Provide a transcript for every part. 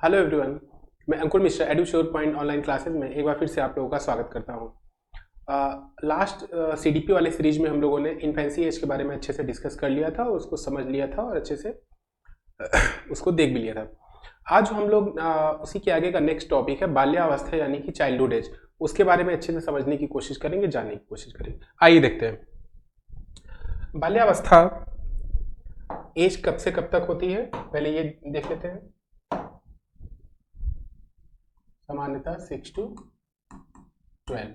Hello everyone. मैं अंकुर Mishra एडुश्योर point online classes में एक बार फिर से आप लोगों का स्वागत करता हूँ। लास्ट सीडीपी वाले सीरीज में हम लोगों ने इन्फेंसी एज के बारे में अच्छे से डिस्कस कर लिया था और उसको समझ लिया था और अच्छे से उसको देख भी लिया था। आज हम लोग उसी के आगे का नेक्स्ट टॉपिक है बाल्यावस्था यानी कि चाइल्डहुड एज। उसके बारे में अच्छे से समझने की कोशिश करेंगे, जानने की कोशिश करेंगे। आइए देखते हैं बाल्यावस्था एज कब से कब तक होती है। पहले ये देख लेते हैं। सामान्यतः 6 to 12,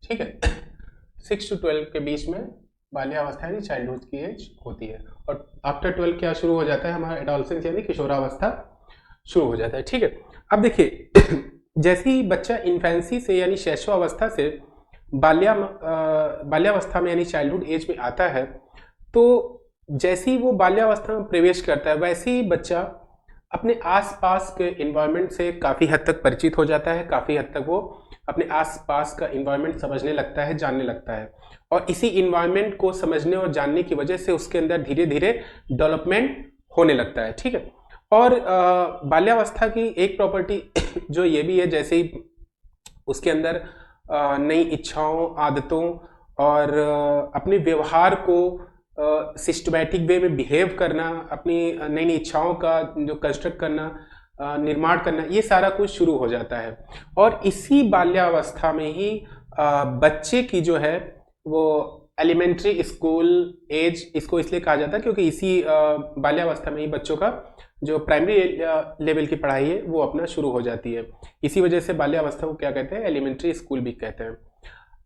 ठीक है। 6 to 12 के बीच में बाल्यावस्था यानी चाइल्डहुड की एज होती है और आफ्टर 12 क्या शुरू हो जाता है, हमारा एडोलसेंस यानी किशोरावस्था शुरू हो जाता है, ठीक है। अब देखिए जैसे ही बच्चा इन्फेंसी से यानी शैशवावस्था से बाल्यावस्था में यानी चाइल्डहुड एज में आता है, तो जैसे ही वो बाल्यावस्था में प्रवेश करता है वैसे ही बच्चा अपने आसपास के इन्वायरमेंट से काफ़ी हद तक परिचित हो जाता है, काफ़ी हद तक वो अपने आसपास का इन्वायरमेंट समझने लगता है, जानने लगता है और इसी इन्वायरमेंट को समझने और जानने की वजह से उसके अंदर धीरे धीरे डेवलपमेंट होने लगता है, ठीक है। और बाल्यावस्था की एक प्रॉपर्टी जो ये भी है, जैसे ही उसके अंदर नई इच्छाओं, आदतों और अपने व्यवहार को सिस्टमैटिक वे में बिहेव करना, अपनी नई नई इच्छाओं का जो कंस्ट्रक्ट करना, निर्माण करना, ये सारा कुछ शुरू हो जाता है। और इसी बाल्यावस्था में ही बच्चे की जो है वो एलिमेंट्री स्कूल एज, इसको इसलिए कहा जाता है क्योंकि इसी बाल्यावस्था में ही बच्चों का जो प्राइमरी लेवल की पढ़ाई है वो अपना शुरू हो जाती है। इसी वजह से बाल्यावस्था को क्या कहते हैं, एलिमेंट्री स्कूल भी कहते हैं।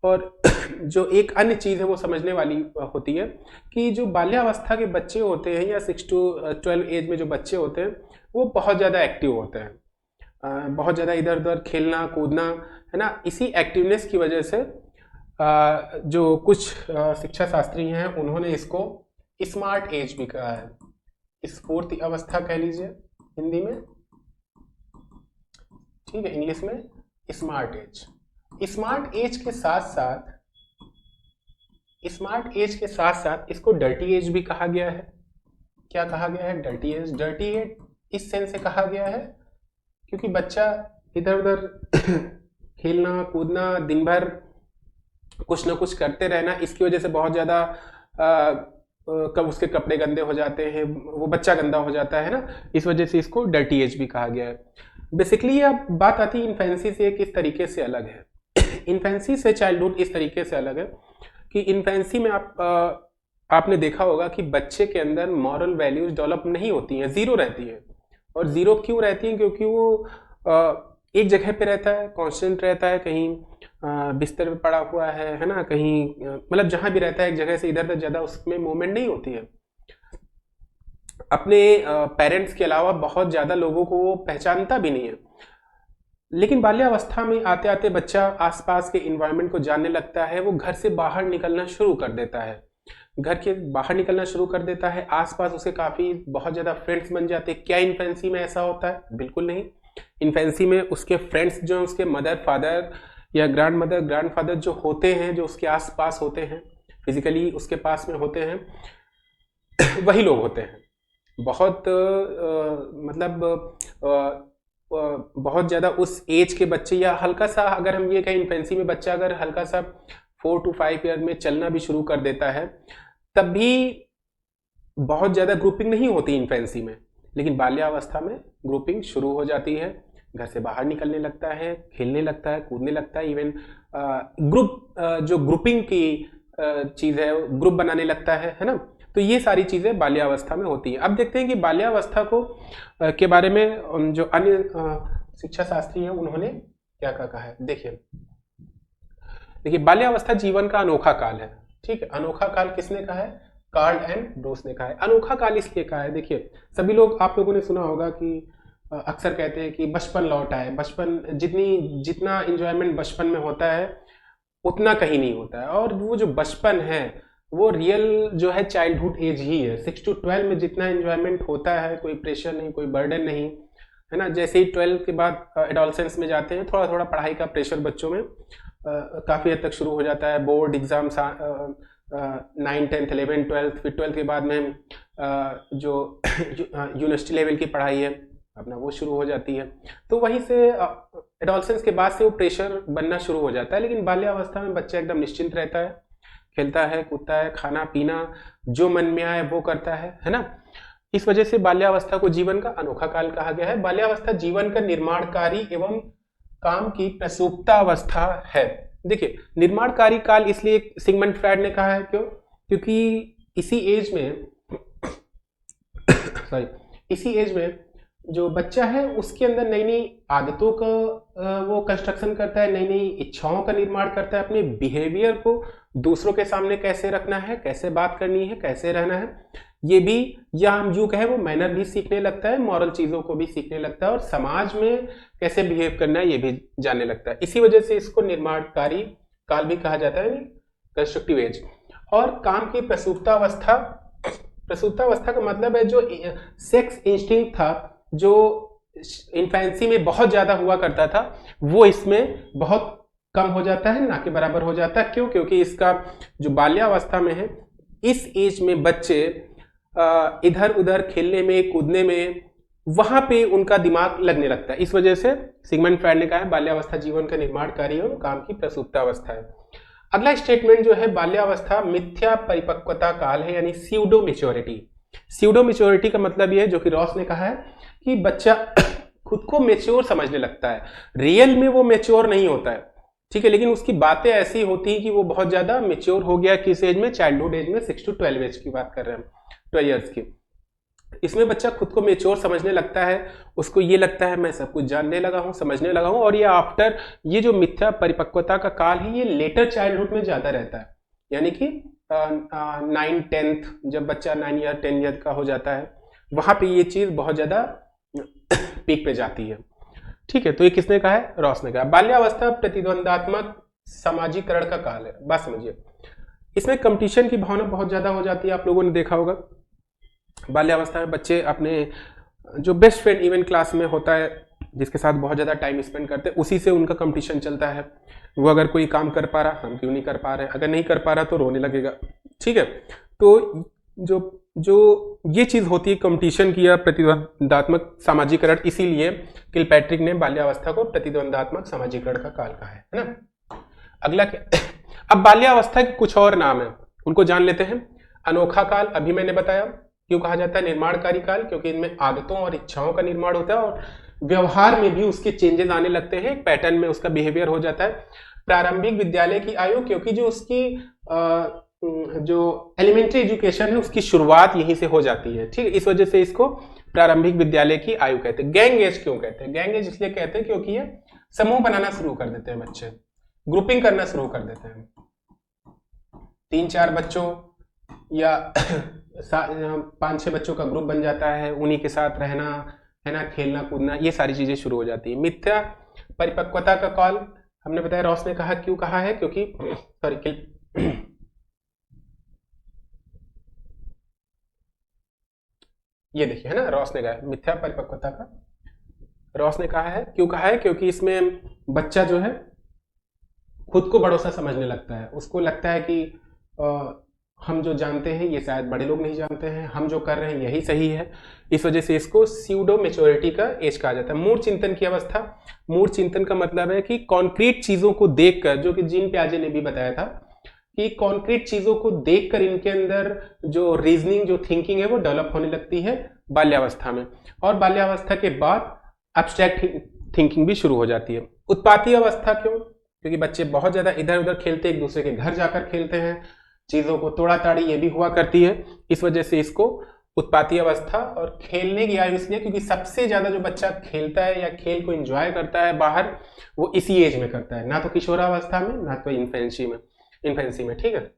और जो एक अन्य चीज़ है वो समझने वाली होती है कि जो बाल्यावस्था के बच्चे होते हैं या 6 to 12 एज में जो बच्चे होते हैं वो बहुत ज़्यादा एक्टिव होते हैं, बहुत ज़्यादा इधर उधर खेलना कूदना, है ना। इसी एक्टिवनेस की वजह से जो कुछ शिक्षा शास्त्री हैं उन्होंने इसको स्मार्ट एज भी कहा है। स्फूर्ति अवस्था कह लीजिए हिंदी में, ठीक है, इंग्लिश में स्मार्ट एज। स्मार्ट एज के साथ साथ इसको डर्टी एज भी कहा गया है। क्या कहा गया है? Dirty edge. डर्टी एज इस सेंस से कहा गया है क्योंकि बच्चा इधर उधर खेलना कूदना, दिन भर कुछ ना कुछ करते रहना, इसकी वजह से बहुत ज़्यादा कब उसके कपड़े गंदे हो जाते हैं, वो बच्चा गंदा हो जाता है ना, इस वजह से इसको डर्टी एज भी कहा गया है। बेसिकली ये अब बात आती है इन्फेंसी से किस तरीके से अलग है। इन्फेंसी से चाइल्डहुड इस तरीके से अलग है कि इन्फेंसी में आपने देखा होगा कि बच्चे के अंदर मॉरल वैल्यूज डेवलप नहीं होती हैं, जीरो रहती है। और जीरो क्यों रहती हैं? क्योंकि वो एक जगह पे रहता है, कांस्टेंट रहता है, कहीं बिस्तर पे पड़ा हुआ है ना, कहीं मतलब जहां भी रहता है एक जगह से इधर तक ज़्यादा उसमें मूवमेंट नहीं होती है। अपने पेरेंट्स के अलावा बहुत ज़्यादा लोगों को वो पहचानता भी नहीं है। लेकिन बाल्यावस्था में आते आते बच्चा आसपास के इन्वायरमेंट को जानने लगता है, वो घर से बाहर निकलना शुरू कर देता है, घर के बाहर निकलना शुरू कर देता है, आसपास उसे काफ़ी बहुत ज़्यादा फ्रेंड्स बन जाते हैं। क्या इन्फेंसी में ऐसा होता है? बिल्कुल नहीं। इन्फेंसी में उसके फ्रेंड्स जो हैं, उसके मदर फादर या ग्रैंड मदर ग्रैंड फादर जो होते हैं, जो उसके आसपास होते हैं, फिजिकली उसके पास में होते हैं, वही लोग होते हैं। बहुत बहुत ज़्यादा उस एज के बच्चे या हल्का सा, अगर हम ये कहें इन्फेंसी में बच्चा अगर हल्का सा 4 to 5 ईयर में चलना भी शुरू कर देता है, तब भी बहुत ज़्यादा ग्रुपिंग नहीं होती इन्फेंसी में। लेकिन बाल्यावस्था में ग्रुपिंग शुरू हो जाती है, घर से बाहर निकलने लगता है, खेलने लगता है, कूदने लगता है, इवन जो ग्रुपिंग की चीज़ है ग्रुप बनाने लगता है ना। तो ये सारी चीज़ें बाल्यावस्था में होती हैं। अब देखते हैं कि बाल्यावस्था को के बारे में जो अन्य शिक्षा शास्त्री हैं उन्होंने क्या कहा है। देखिए बाल्यावस्था जीवन का अनोखा काल है, ठीक है। अनोखा काल किसने कहा है? कार्ल एंड ब्रूस ने कहा है। अनोखा काल इसलिए कहा है, देखिए सभी लोग, आप लोगों ने सुना होगा कि अक्सर कहते हैं कि बचपन लौट आए। बचपन जितना एंजॉयमेंट बचपन में होता है उतना कहीं नहीं होता है। और वो जो बचपन है वो रियल जो है चाइल्डहुड एज ही है। 6 to 12 में जितना एंजॉयमेंट होता है, कोई प्रेशर नहीं, कोई बर्डन नहीं, है ना। जैसे ही 12 के बाद एडोलसेंस में जाते हैं, थोड़ा थोड़ा पढ़ाई का प्रेशर बच्चों में काफ़ी हद तक शुरू हो जाता है। बोर्ड एग्जाम्स 9, 10, 11, 12, फिर 12 के बाद में जो यूनिवर्सिटी लेवल की पढ़ाई है अपना वो शुरू हो जाती है। तो वहीं से एडोलसेंस के बाद से वो प्रेशर बनना शुरू हो जाता है। लेकिन बाल्यावस्था में बच्चा एकदम निश्चिंत रहता है, खेलता है, कूदता है, खाना पीना जो मन में आए वो करता है ना। इस वजह से बाल्यावस्था को जीवन का अनोखा काल कहा गया है। बाल्यावस्था जीवन का निर्माणकारी एवं काम की प्रसुप्तावस्था है। देखिए, निर्माणकारी काल इसलिए सिगमंड फ्रायड ने कहा है, क्यों? क्योंकि इसी एज में सॉरी इसी एज में जो बच्चा है उसके अंदर नई नई आदतों का वो कंस्ट्रक्शन करता है, नई नई इच्छाओं का निर्माण करता है, अपने बिहेवियर को दूसरों के सामने कैसे रखना है, कैसे बात करनी है, कैसे रहना है, ये भी, या हम यूं कहें वो मैनर भी सीखने लगता है, मॉरल चीजों को भी सीखने लगता है, और समाज में कैसे बिहेव करना है ये भी जानने लगता है। इसी वजह से इसको निर्माणकारी काल भी कहा जाता है, कंस्ट्रक्टिव एज। और काम की प्रसूप्तावस्था, प्रसूप्तावस्था का मतलब है जो सेक्स इंस्टिंक्ट था, जो इन्फेंसी में बहुत ज्यादा हुआ करता था, वो इसमें बहुत कम हो जाता है, ना के बराबर हो जाता है। क्यों? क्योंकि इसका जो बाल्यावस्था में है, इस एज में बच्चे इधर उधर खेलने में, कूदने में, वहां पे उनका दिमाग लगने लगता है। इस वजह से सिगमंड फ्रायड ने कहा है बाल्यावस्था जीवन का निर्माणकारी और काम की प्रसूप्तावस्था है। अगला स्टेटमेंट जो है, बाल्यावस्था मिथ्या परिपक्वता काल है, यानी स्यूडो मेच्योरिटी। स्यूडो मेच्योरिटी का मतलब यह है, जो कि रॉस ने कहा है, कि बच्चा खुद को मेच्योर समझने लगता है। रियल में वो मेच्योर नहीं होता है, ठीक है, लेकिन उसकी बातें ऐसी होती हैं कि वो बहुत ज्यादा मेच्योर हो गया। किस एज में? चाइल्डहुड एज में, 6 to 12 एज की बात कर रहे हैं हम, 12 ईयर्स की। इसमें बच्चा खुद को मेच्योर समझने लगता है, उसको ये लगता है मैं सब कुछ जानने लगा हूँ, समझने लगा हूँ। और ये आफ्टर, ये जो मिथ्या परिपक्वता का काल है, ये लेटर चाइल्डहुड में ज्यादा रहता है, यानी कि 9-10, जब बच्चा 9 या 10 ईयर का हो जाता है, वहां पे ये चीज बहुत ज्यादा पीक पे जाती है। ठीक है, तो ये किसने कहा है? रॉस ने कहा। बाल्यावस्था प्रतिद्वंदात्मक सामाजिकरण का काल है। बात समझिए, इसमें कंपटीशन की भावना बहुत ज्यादा हो जाती है। आप लोगों ने देखा होगा बाल्यावस्था में बच्चे अपने जो बेस्ट फ्रेंड इवन क्लास में होता है, जिसके साथ बहुत ज्यादा टाइम स्पेंड करते हैं, उसी से उनका कंपटीशन चलता है। वो अगर कोई काम कर पा रहा, हम क्यों नहीं कर पा रहे, अगर नहीं कर पा रहा तो रोने लगेगा। ठीक है, तो जो जो ये चीज होती है कंपटीशन की या प्रतिद्वंदात्मक सामाजिकरण, इसीलिए किलपैट्रिक ने बाल्यावस्था को प्रतिद्वंदात्मक सामाजिकरण का काल कहा है ना। अगला क्या? अब बाल्यावस्था के कुछ और नाम है, उनको जान लेते हैं। अनोखा काल, अभी मैंने बताया। क्यों कहा जाता है निर्माणकारी काल? क्योंकि इनमें आदतों और इच्छाओं का निर्माण होता है और व्यवहार में भी उसके चेंजेस आने लगते हैं, पैटर्न में उसका बिहेवियर हो जाता है। प्रारंभिक विद्यालय की आयु, क्योंकि जो उसकी जो एलिमेंट्री एजुकेशन है उसकी शुरुआत यहीं से हो जाती है। ठीक है, इस वजह से इसको प्रारंभिक विद्यालय की आयु कहते हैं। गैंग एज क्यों कहते हैं? गैंग एज इसलिए कहते हैं क्योंकि ये समूह बनाना शुरू कर देते हैं बच्चे, ग्रुपिंग करना शुरू कर देते हैं। 3-4 बच्चों या 5-6 बच्चों का ग्रुप बन जाता है, उन्हीं के साथ रहना है ना, खेलना कूदना, ये सारी चीजें शुरू हो जाती है। मिथ्या परिपक्वता का काल हमने बताया, रॉस ने कहा। क्यों कहा है? क्योंकि सॉरी ये देखिए है ना, रॉस ने कहा मिथ्या परिपक्वता का, रॉस ने कहा है। क्यों कहा है? क्योंकि इसमें बच्चा जो है खुद को बड़ों सा समझने लगता है, उसको लगता है कि हम जो जानते हैं ये शायद बड़े लोग नहीं जानते हैं, हम जो कर रहे हैं यही सही है। इस वजह से इसको स्यूडो मेच्योरिटी का एज कहा जाता है। मूढ़ चिंतन की अवस्था, मूढ़ चिंतन का मतलब है कि कॉन्क्रीट चीजों को देखकर, जो कि जीन प्याजे ने भी बताया था कि कॉन्क्रीट चीजों को देखकर इनके अंदर जो रीजनिंग, जो थिंकिंग है वो डेवलप होने लगती है बाल्यावस्था में। और बाल्यावस्था के बाद एब्स्ट्रैक्ट थिंकिंग भी शुरू हो जाती है। उत्पाती अवस्था क्यों? क्योंकि बच्चे बहुत ज्यादा इधर उधर खेलते, एक दूसरे के घर जाकर खेलते हैं, चीजों को तोड़ा ताड़ी ये भी हुआ करती है। इस वजह से इसको उत्पाती अवस्था। और खेलने की आयु इसलिए क्योंकि सबसे ज्यादा जो बच्चा खेलता है या खेल को एंजॉय करता है बाहर, वो इसी एज में करता है, ना तो किशोरावस्था में, ना तो इन्फेंसी में। ठीक है,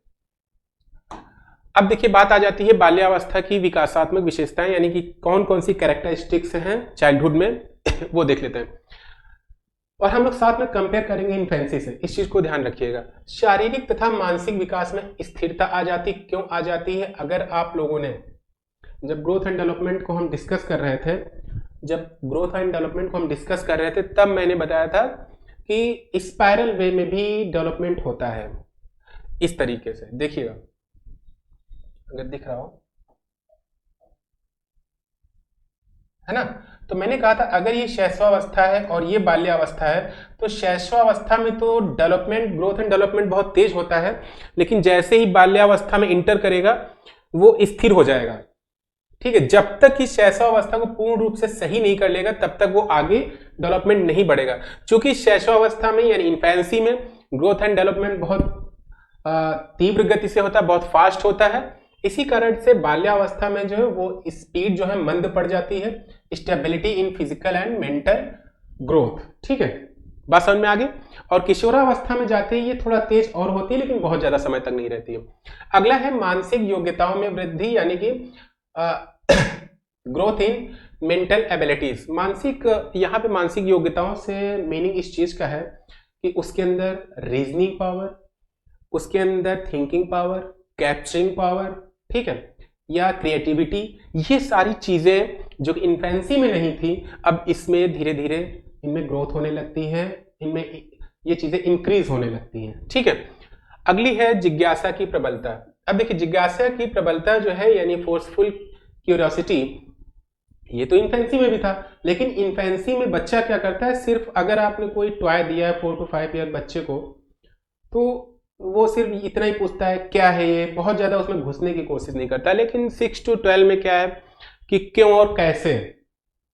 अब देखिए बात आ जाती है बाल्यावस्था की विकासात्मक विशेषताएं, यानी कि कौन कौन सी कैरेक्टरिस्टिक्स हैं चाइल्डहुड में वो देख लेते हैं। और हम लोग साथ में कंपेयर करेंगे इन्फेंसी से, इस चीज को ध्यान रखिएगा। शारीरिक तथा मानसिक विकास में स्थिरता आ जाती, क्यों आ जाती है? अगर आप लोगों ने जब ग्रोथ एंड डेवलपमेंट को हम डिस्कस कर रहे थे, तब मैंने बताया था कि स्पाइरल वे में भी डेवलपमेंट होता है। इस तरीके से देखिएगा, अगर दिख रहा हो, है ना, तो मैंने कहा था अगर ये शैशवावस्था है और ये बाल्यावस्था है, तो शैशवावस्था में तो डेवलपमेंट, ग्रोथ एंड डेवलपमेंट बहुत तेज होता है, लेकिन जैसे ही बाल्यावस्था में इंटर करेगा वो स्थिर हो जाएगा। ठीक है, जब तक कि शैशवावस्था को पूर्ण रूप से सही नहीं कर लेगा तब तक वो आगे डेवलपमेंट नहीं बढ़ेगा। क्योंकि शैशवावस्था में यानी इन्फेंसी में ग्रोथ एंड डेवलपमेंट बहुत तीव्र गति से होता है, बहुत फास्ट होता है। इसी कारण से बाल्यावस्था में जो है वो स्पीड जो है मंद पड़ जाती है, stability in physical and mental growth. ठीक है, बात समझ में आ गई। और किशोरावस्था में जाते ही ये थोड़ा तेज और होती है, लेकिन बहुत ज्यादा समय तक नहीं रहती है। अगला है मानसिक योग्यताओं में वृद्धि, यानी कि ग्रोथ इन मेंटल एबिलिटीज। मानसिक, यहाँ पे मानसिक योग्यताओं से मीनिंग इस चीज का है कि उसके अंदर रीजनिंग पावर, उसके अंदर थिंकिंग पावर, कैप्चरिंग पावर, ठीक है, या क्रिएटिविटी, ये सारी चीजें जो इन्फेंसी में नहीं थी अब इसमें धीरे धीरे इनमें ग्रोथ होने लगती है, इनमें ये चीजें इंक्रीज होने लगती हैं। ठीक है, अगली है जिज्ञासा की प्रबलता। अब देखिए जिज्ञासा की प्रबलता जो है यानी फोर्सफुल क्यूरियोसिटी, ये तो इन्फेंसी में भी था, लेकिन इन्फेंसी में बच्चा क्या करता है, सिर्फ अगर आपने कोई टॉय दिया है 4 to 5 ईयर बच्चे को, तो वो सिर्फ इतना ही पूछता है क्या है ये, बहुत ज्यादा उसमें घुसने की कोशिश नहीं करता। लेकिन 6 to 12 में क्या है कि क्यों और कैसे,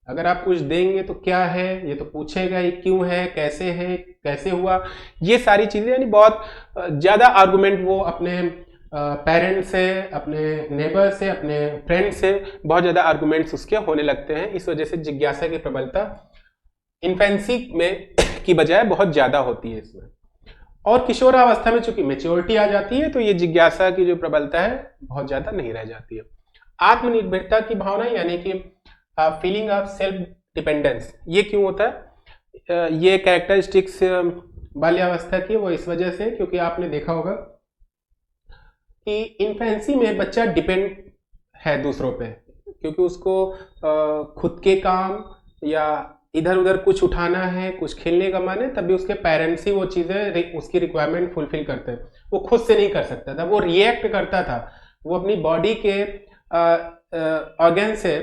अगर आप कुछ देंगे तो क्या है ये तो पूछेगा, ये क्यों है, कैसे हुआ, ये सारी चीजें, यानी बहुत ज्यादा आर्गुमेंट वो अपने पेरेंट्स से, अपने नेबर से, अपने फ्रेंड से बहुत ज्यादा आर्गुमेंट्स उसके होने लगते हैं। इस वजह से जिज्ञासा की प्रबलता इन्फेंसी में की बजाय बहुत ज्यादा होती है इसमें। और किशोरावस्था में चूंकि मेच्योरिटी आ जाती है तो ये जिज्ञासा की जो प्रबलता है बहुत ज्यादा नहीं रह जाती है। आत्मनिर्भरता की भावना, यानी कि फीलिंग ऑफ सेल्फ डिपेंडेंस, ये क्यों होता है, ये कैरेक्टरिस्टिक्स बाल्यावस्था की, वो इस वजह से क्योंकि आपने देखा होगा कि इन्फेंसी में बच्चा डिपेंड है दूसरों पे, क्योंकि उसको खुद के काम या इधर उधर कुछ उठाना है, कुछ खेलने का मन है, तब भी उसके पेरेंट्स ही वो चीजें उसकी रिक्वायरमेंट फुलफिल करते हैं। वो खुद से नहीं कर सकता था, वो रिएक्ट करता था, वो अपनी बॉडी के ऑर्गन से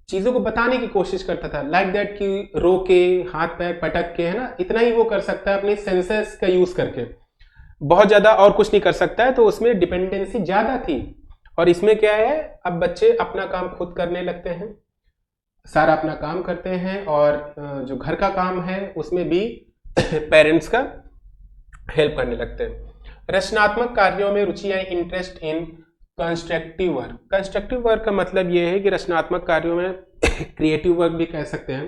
चीजों को बताने की कोशिश करता था, लाइक दैट कि रो के, हाथ पैर पटक के, है ना, इतना ही वो कर सकता है अपने सेंसेस का यूज करके, बहुत ज्यादा और कुछ नहीं कर सकता है। तो उसमें डिपेंडेंसी ज्यादा थी। और इसमें क्या है, अब बच्चे अपना काम खुद करने लगते हैं, सारा अपना काम करते हैं, और जो घर का काम है उसमें भी पेरेंट्स का हेल्प करने लगते हैं। रचनात्मक कार्यों में रुचि या interest in constructive work. Constructive work का मतलब ये है कि रचनात्मक कार्यों में क्रिएटिव वर्क भी कह सकते हैं,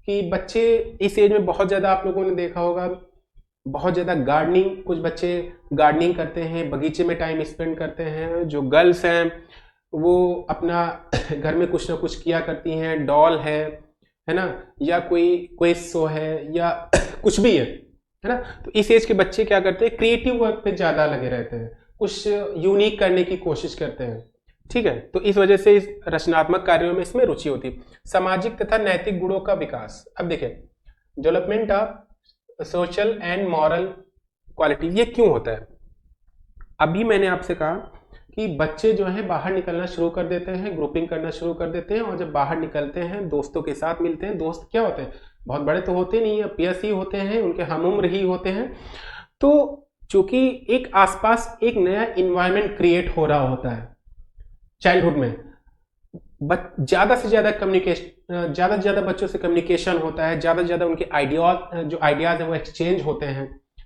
कि बच्चे इस एज में बहुत ज्यादा, आप लोगों ने देखा होगा, बहुत ज्यादा गार्डनिंग, कुछ बच्चे गार्डनिंग करते हैं, बगीचे में टाइम स्पेंड करते हैं। जो गर्ल्स हैं वो अपना घर में कुछ ना कुछ किया करती हैं, डॉल है ना, या कोई क्विज शो है, या कुछ भी है ना। तो इस एज के बच्चे क्या करते हैं, क्रिएटिव वर्क पे ज्यादा लगे रहते हैं, कुछ यूनिक करने की कोशिश करते हैं। ठीक है, तो इस वजह से इस रचनात्मक कार्यों में इसमें रुचि होती है। सामाजिक तथा नैतिक गुणों का विकास। अब देखिए development of social and moral quality, ये क्यों होता है। अभी मैंने आपसे कहा कि बच्चे जो है बाहर निकलना शुरू कर देते हैं, ग्रुपिंग करना शुरू कर देते हैं, और जब बाहर निकलते हैं दोस्तों के साथ मिलते हैं, दोस्त क्या होते हैं, बहुत बड़े तो होते नहीं है, पीएस ही होते हैं, उनके हम उम्र ही होते हैं। तो चूंकि एक आसपास एक नया इन्वायरमेंट क्रिएट हो रहा होता है चाइल्डहुड में, ज्यादा से ज्यादा कम्युनिकेशन, ज्यादा से ज्यादा बच्चों से कम्युनिकेशन होता है, ज्यादा से ज्यादा उनके आइडियाज है वो एक्सचेंज होते हैं,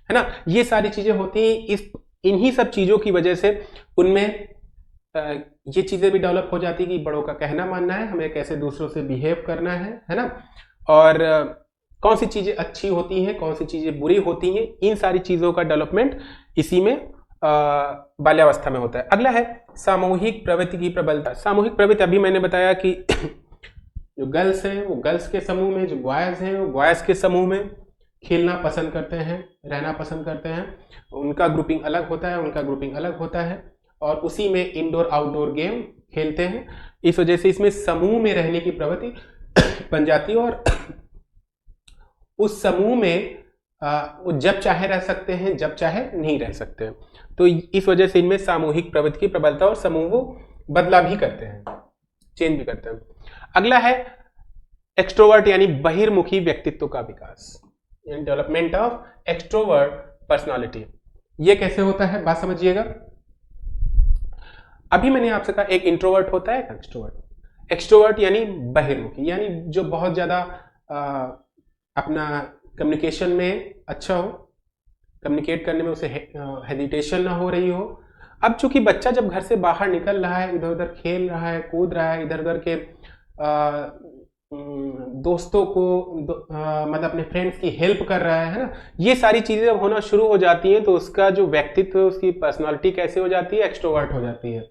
है ना, ये सारी चीजें होती हैं। इन्हीं सब चीजों की वजह से उनमें ये चीजें भी डेवलप हो जाती कि बड़ों का कहना मानना है, हमें कैसे दूसरों से बिहेव करना है ना, और कौन सी चीजें अच्छी होती हैं, कौन सी चीजें बुरी होती हैं, इन सारी चीजों का डेवलपमेंट इसी में बाल्यावस्था में होता है। अगला है सामूहिक प्रवृत्ति की प्रबलता। सामूहिक प्रवृत्ति अभी मैंने बताया कि जो गर्ल्स हैं वो गर्ल्स के समूह में, जो बॉयज हैं वो बॉयज के समूह में खेलना पसंद करते हैं, रहना पसंद करते हैं। उनका ग्रुपिंग अलग होता है, उनका ग्रुपिंग अलग होता है, और उसी में इंडोर आउटडोर गेम खेलते हैं। इस वजह से इसमें समूह में रहने की प्रवृत्ति बन जाती है, और उस समूह में वो जब चाहे रह सकते हैं, जब चाहे नहीं रह सकते हैं। तो इस वजह से इनमें सामूहिक प्रवृत्ति की प्रबलता, और समूह वो बदला भी करते हैं, चेंज भी करते हैं। अगला है एक्सट्रोवर्ट यानी बहिर्मुखी व्यक्तित्व का विकास, यानी डेवलपमेंट ऑफ एक्सट्रोवर्ट पर्सनालिटी। ये कैसे होता है, बात समझिएगा। अभी मैंने आपसे कहा एक इंट्रोवर्ट होता है, एक एक्सट्रोवर्ट। एक्सट्रोवर्ट यानी बहिर्मुखी, यानी जो बहुत ज्यादा अपना कम्युनिकेशन में अच्छा हो, कम्युनिकेट करने में उसे हेजिटेशन ना हो रही हो। अब चूंकि बच्चा जब घर से बाहर निकल रहा है, इधर उधर खेल रहा है, कूद रहा है, इधर उधर के दोस्तों को मतलब अपने फ्रेंड्स की हेल्प कर रहा है ना, ये सारी चीजें जब होना शुरू हो जाती हैं तो उसका जो व्यक्तित्व, उसकी पर्सनालिटी कैसे हो जाती है, एक्सट्रोवर्ट हो जाती है,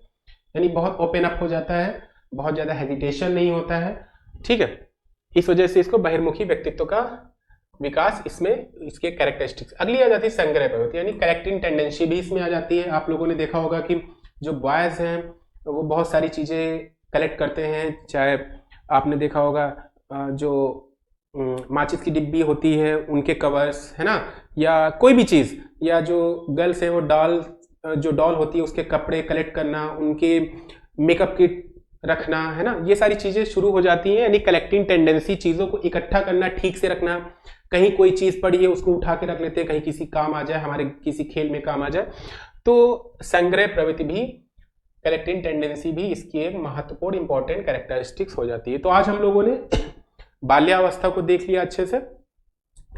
यानी बहुत ओपन अप हो जाता है, बहुत ज्यादा हेजिटेशन नहीं होता है। ठीक है, इस वजह से इसको बहिर्मुखी व्यक्तित्व का विकास, इसमें इसके कैरेक्टरिस्टिक्स। अगली आ जाती है संग्रह प्रवृत्ति, यानी करेक्टिंग टेंडेंसी भी इसमें आ जाती है। आप लोगों ने देखा होगा कि जो बॉयज हैं वो बहुत सारी चीजें कलेक्ट करते हैं, चाहे आपने देखा होगा जो माचिस की डिब्बी होती है उनके कवर्स, है ना, या कोई भी चीज, या जो गर्ल्स है वो जो डॉल होती है उसके कपड़े कलेक्ट करना, उनके मेकअप किट रखना, है ना, ये सारी चीजें शुरू हो जाती हैं। यानी कलेक्टिंग टेंडेंसी, चीजों को इकट्ठा करना, ठीक से रखना। कहीं कोई चीज पड़ी है उसको उठा के रख लेते हैं, कहीं किसी काम आ जाए, हमारे किसी खेल में काम आ जाए। तो संग्रह प्रवृत्ति भी, कलेक्टिंग टेंडेंसी भी इसकी एक महत्वपूर्ण इंपॉर्टेंट कैरेक्टरिस्टिक्स हो जाती है। तो आज हम लोगों ने बाल्यावस्था को देख लिया अच्छे से,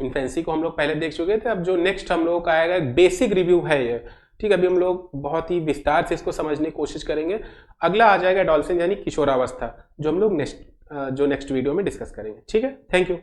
इन्फेंसी को हम लोग पहले देख चुके थे। अब जो नेक्स्ट हम लोगों का आएगा बेसिक रिव्यू है ये, ठीक है। अभी हम लोग बहुत ही विस्तार से इसको समझने की कोशिश करेंगे। अगला आ जाएगा एडोलसेंस यानी किशोरावस्था, जो हम लोग नेक्स्ट वीडियो में डिस्कस करेंगे। ठीक है, थैंक यू।